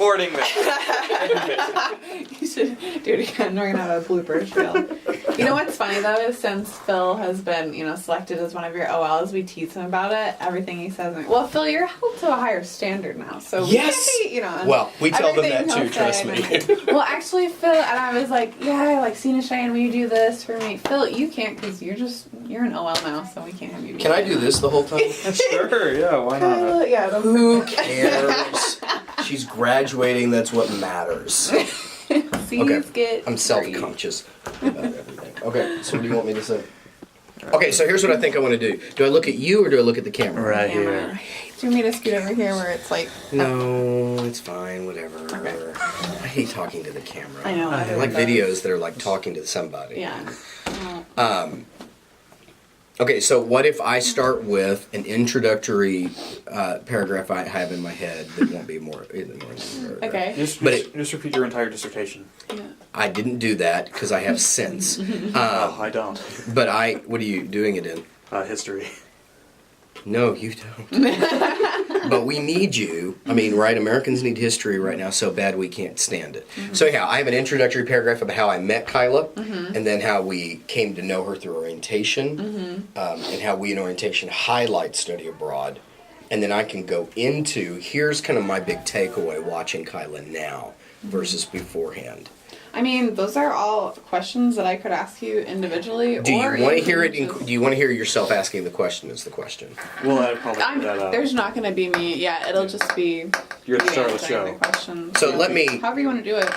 recording this. You should do it again. We're gonna have a bloopers reel. You know what's funny though is since Phil has been, selected as one of your OLs, we tease him about it. Everything he says. Well, Phil, you're held to a higher standard now, so yes. We can't be, well, we tell them that too. Trust me. Well, actually, Phil and I was like, yeah, I like Cena Cheyenne. Will you do this for me? Phil, you can't because you're an OL now, so we can't have you. Can I do this the whole time? Sure. Yeah. Why not? Yeah. Who cares? She's graduating. That's what matters. Okay. I'm self-conscious about everything. Okay, so what do you want me to say? Okay, so here's what I think I want to do. Do I look at you or do I look at the camera? Right here. Do you want me to scoot over here where it's like... No, it's fine, whatever. Okay. I hate talking to the camera. I know. I like videos that are like talking to somebody. Yeah. Okay, so what if I start with an introductory paragraph I have in my head that won't be more Okay. Just repeat your entire dissertation. Yeah. I didn't do that because I have sense. I don't. But what are you doing it in? History. No, you don't. But we need you. I mean, right, Americans need history right now so bad we can't stand it. Mm-hmm. So anyhow, I have an introductory paragraph about how I met Kyla, and then how we came to know her through orientation, and how we in orientation highlight study abroad. And then I can go into, here's kind of my big takeaway watching Kyla now versus beforehand. I mean, those are all questions that I could ask you individually. Do you want to hear it? Do you want to hear yourself asking the question? Is the question? Well, I'd probably put that out. There's not going to be me. Yeah, it'll just be. You're the star of the answering show. The questions. So let me. However you want to do it.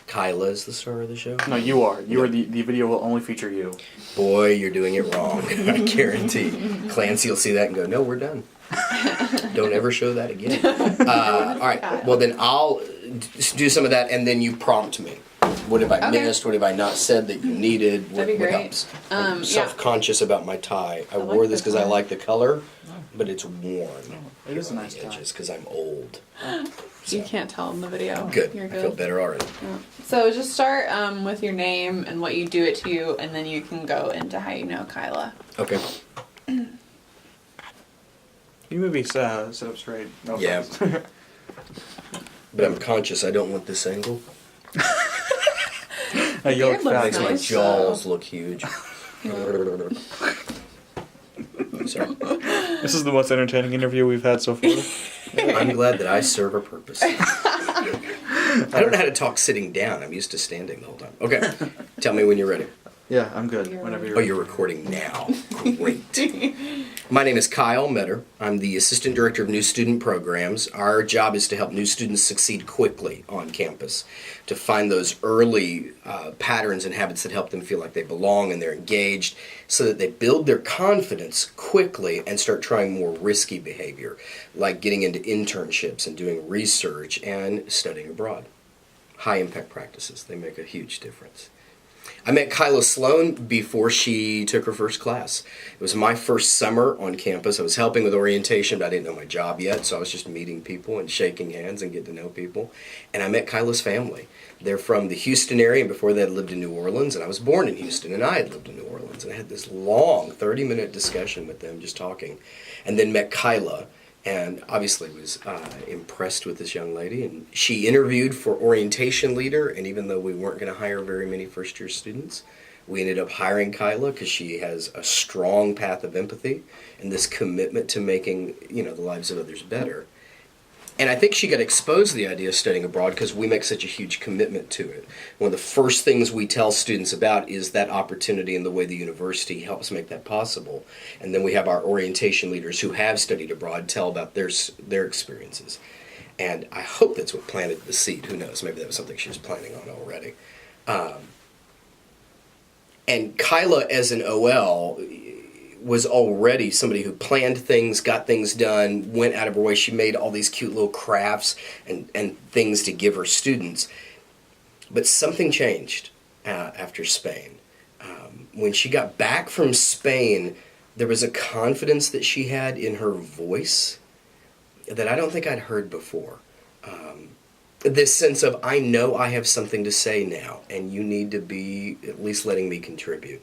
Kyla is the star of the show. No, you are. You are. The video will only feature you. Boy, you're doing it wrong. I guarantee. Clancy will see that and go, "No, we're done. Don't ever show that again." All right. Well, then I'll do some of that, and then you prompt me. What have I missed? What have I not said that you needed? What helps? I'm self-conscious about my tie. I wore this because I like the color, but it's worn. It is a nice tie. Because I'm old. So. You can't tell in the video. Good. You're good. I feel better already. Yeah. So just start with your name and what you do it to you, and then you can go into how you know Kyla. Okay. Can you maybe sit up straight? No yeah. But I'm conscious. I don't want this angle. You look fat. Makes my jaws look huge. Sorry. This is the most entertaining interview we've had so far. I'm glad that I serve a purpose. I don't know how to talk sitting down. I'm used to standing the whole time. Okay. Tell me when you're ready. Yeah, I'm good. Whenever you're ready. Oh, you're recording now. Great. My name is Kyle Meador. I'm the Assistant Director of New Student Programs. Our job is to help new students succeed quickly on campus, to find those early patterns and habits that help them feel like they belong and they're engaged, so that they build their confidence quickly and start trying more risky behavior, like getting into internships and doing research and studying abroad. High-impact practices. They make a huge difference. I met Kyla Sloan before she took her first class. It was my first summer on campus. I was helping with orientation, but I didn't know my job yet, so I was just meeting people and shaking hands and getting to know people. And I met Kyla's family. They're from the Houston area, and before that lived in New Orleans, and I was born in Houston, and I had lived in New Orleans. And I had this long 30-minute discussion with them, just talking, and then met Kyla. And obviously was impressed with this young lady. And she interviewed for orientation leader, and even though we weren't going to hire very many first-year students, we ended up hiring Kyla because she has a strong path of empathy and this commitment to making, the lives of others better. And I think she got exposed to the idea of studying abroad because we make such a huge commitment to it. One of the first things we tell students about is that opportunity and the way the university helps make that possible. And then we have our orientation leaders who have studied abroad tell about their experiences. And I hope that's what planted the seed. Who knows? Maybe that was something she was planning on already. And Kyla, as an OL, was already somebody who planned things, got things done, went out of her way. She made all these cute little crafts and things to give her students. But something changed after Spain. When she got back from Spain, there was a confidence that she had in her voice that I don't think I'd heard before. This sense of, I know I have something to say now, and you need to be at least letting me contribute.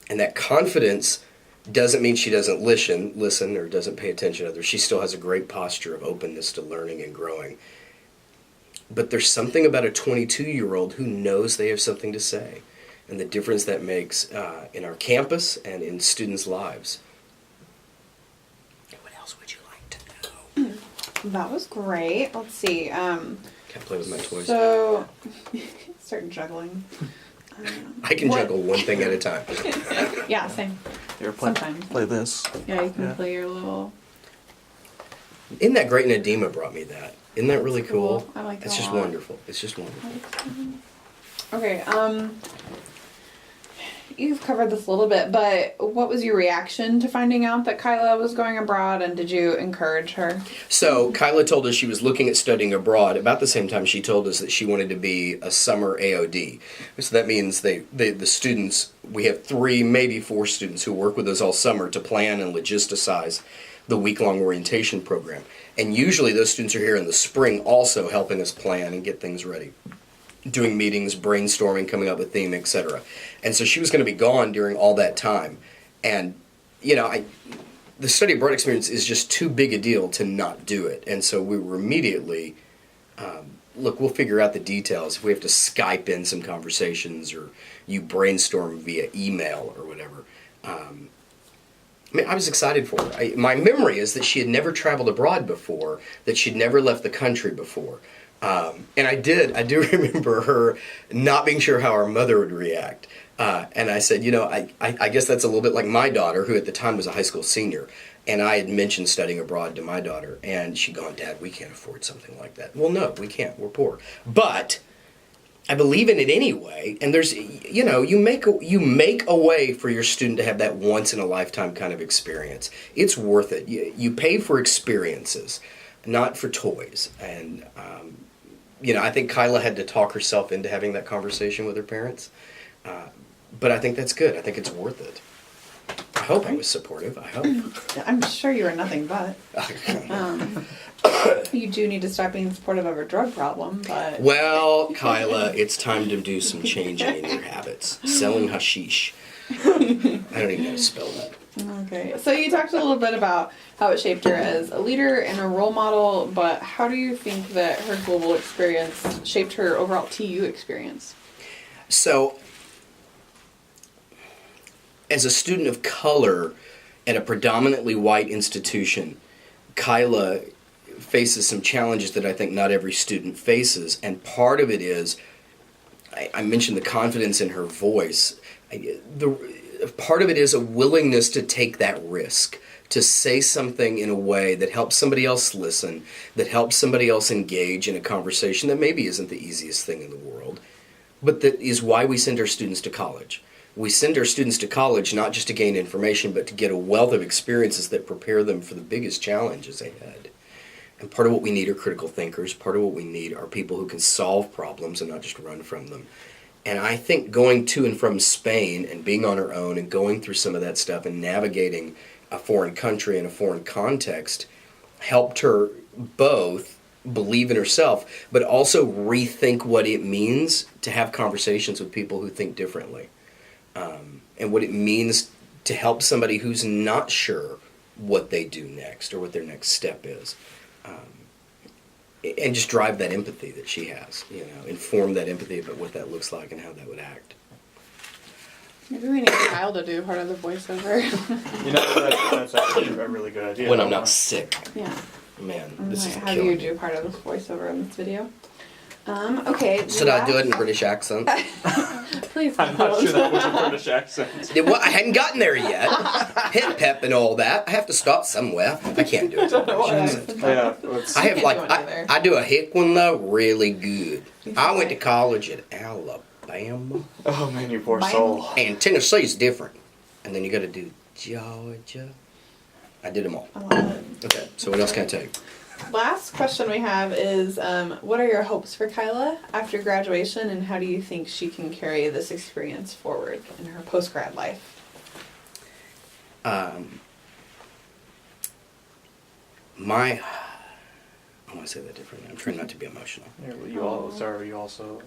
And that confidence Doesn't mean she doesn't listen or doesn't pay attention to others. She still has a great posture of openness to learning and growing. But there's something about a 22-year-old who knows they have something to say, and the difference that makes in our campus and in students' lives. What else would you like to know? That was great. Let's see. Can't play with my toys. So, start juggling. I can juggle one thing at a time. Yeah, same. Here, Sometimes. play this. Yeah, you can Yeah. play your little. Isn't that great? Nadima brought me that. Isn't that really cool? Cool. I like that It's a just lot. wonderful. It's just wonderful. Okay, you've covered this a little bit, but what was your reaction to finding out that Kyla was going abroad, and did you encourage her? So Kyla told us she was looking at studying abroad. About the same time, she told us that she wanted to be a summer AOD. So that means the students, we have 3, maybe 4 students who work with us all summer to plan and logisticize the week-long orientation program. And usually those students are here in the spring also helping us plan and get things ready. Doing meetings, brainstorming, coming up with theme, etc. And so she was going to be gone during all that time. And, the study abroad experience is just too big a deal to not do it. And so we were immediately, look, we'll figure out the details. If we have to Skype in some conversations or you brainstorm via email or whatever. I was excited for her. My memory is that she had never traveled abroad before, that she'd never left the country before. And I do remember her not being sure how her mother would react. And I said, I guess that's a little bit like my daughter, who at the time was a high school senior. And I had mentioned studying abroad to my daughter. And she'd gone, Dad, we can't afford something like that. Well, no, we can't. We're poor. But I believe in it anyway. And there's, you make a way for your student to have that once-in-a-lifetime kind of experience. It's worth it. You pay for experiences, not for toys. And, I think Kyla had to talk herself into having that conversation with her parents. But I think that's good. I think it's worth it. I hope I was supportive. I hope. I'm sure you were nothing but. You do need to stop being supportive of her drug problem, but... Well, Kyla, it's time to do some changing in your habits. Selling hashish. I don't even know how to spell that. Okay, so you talked a little bit about how it shaped her as a leader and a role model, but how do you think that her global experience shaped her overall TU experience? So, as a student of color at a predominantly white institution, Kyla faces some challenges that I think not every student faces, and part of it is, I mentioned the confidence in her voice. Part of it is a willingness to take that risk, to say something in a way that helps somebody else listen, that helps somebody else engage in a conversation that maybe isn't the easiest thing in the world, but that is why we send our students to college. We send our students to college not just to gain information, but to get a wealth of experiences that prepare them for the biggest challenges ahead. And part of what we need are critical thinkers. Part of what we need are people who can solve problems and not just run from them. And I think going to and from Spain and being on her own and going through some of that stuff and navigating a foreign country and a foreign context helped her both believe in herself, but also rethink what it means to have conversations with people who think differently. And what it means to help somebody who's not sure what they do next or what their next step is. And just drive that empathy that she has, inform that empathy about what that looks like and how that would act. Maybe we need Kyle to do part of the voiceover. That's actually a really good idea. When I'm not sick. Yeah. Man, I this might is have killing you me. do part of the voiceover in this video. Okay. Should I do it in a British accent? Please. I'm not sure that was a British accent. I hadn't gotten there yet. Hip pep and all that. I have to start somewhere. I can't do it. In a British accent. Yeah, I have can't do it either. I do a hick one though really good. I went to college at Alabama. oh man, you poor Bam. soul. And Tennessee's different. And then you got to do Georgia. I did them all. I love it. Okay, so what else can I tell you? Last question we have is, what are your hopes for Kyla after graduation, and how do you think she can carry this experience forward in her post-grad life? I want to say that differently. I'm trying not to be emotional. You also.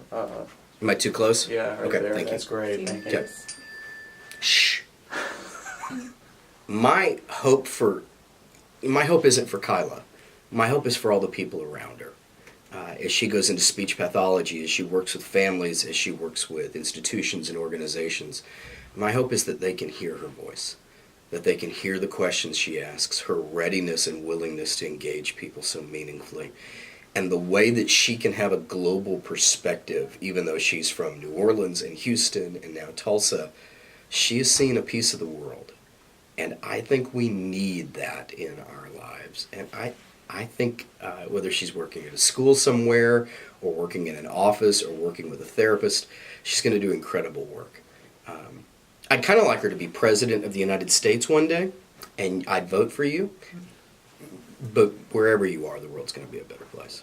Am I too close? Yeah, right Okay, there. thank you. That's great. Thank you. Okay. Shh. my hope isn't for Kyla. My hope is for all the people around her. As she goes into speech pathology, as she works with families, as she works with institutions and organizations, my hope is that they can hear her voice, that they can hear the questions she asks, her readiness and willingness to engage people so meaningfully, and the way that she can have a global perspective, even though she's from New Orleans and Houston and now Tulsa. She has seen a piece of the world, and I think we need that in our lives. And I think whether she's working at a school somewhere or working in an office or working with a therapist, she's going to do incredible work. I'd kind of like her to be president of the United States one day, and I'd vote for you. But wherever you are, the world's going to be a better place.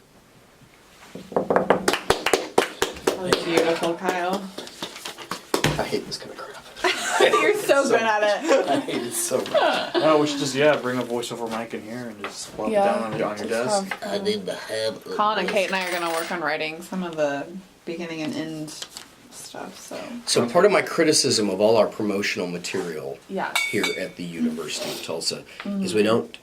Beautiful, Kyle. I hate this kind of crap. You're so good at it. I hate it so much. No, we should just bring a voiceover mic in here and just plop it down on your desk. I need to have. Colin and Kate and I are going to work on writing some of the beginning and end stuff. So part of my criticism of all our promotional material Yeah. here at the University of Tulsa is we don't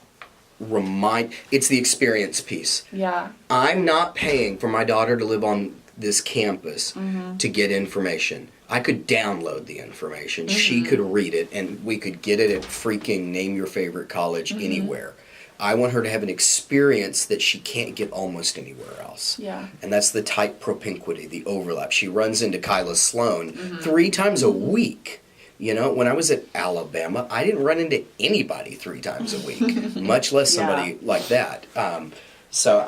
remind. It's the experience piece. Yeah. I'm not paying for my daughter to live on this campus to get information. I could download the information. She could read it, and we could get it at freaking name your favorite college anywhere. I want her to have an experience that she can't get almost anywhere else. Yeah. And that's the type propinquity, the overlap. She runs into Kyla Sloan 3 times a week. You know, when I was at Alabama, I didn't run into anybody 3 times a week, much less somebody like that. So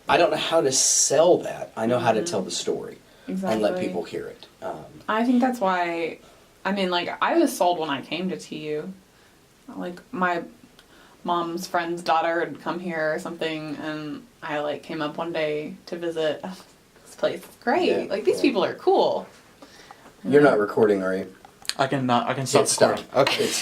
I don't know how to sell that. I know how to tell the story and let people hear it. I think that's why, I mean, like, I was sold when I came to TU. Like, my mom's friend's daughter had come here or something, and I, like, came up one day to visit. This place is great. Yeah, like, these people are cool. You're not recording, are you? I can stop It's done. recording. Okay. It's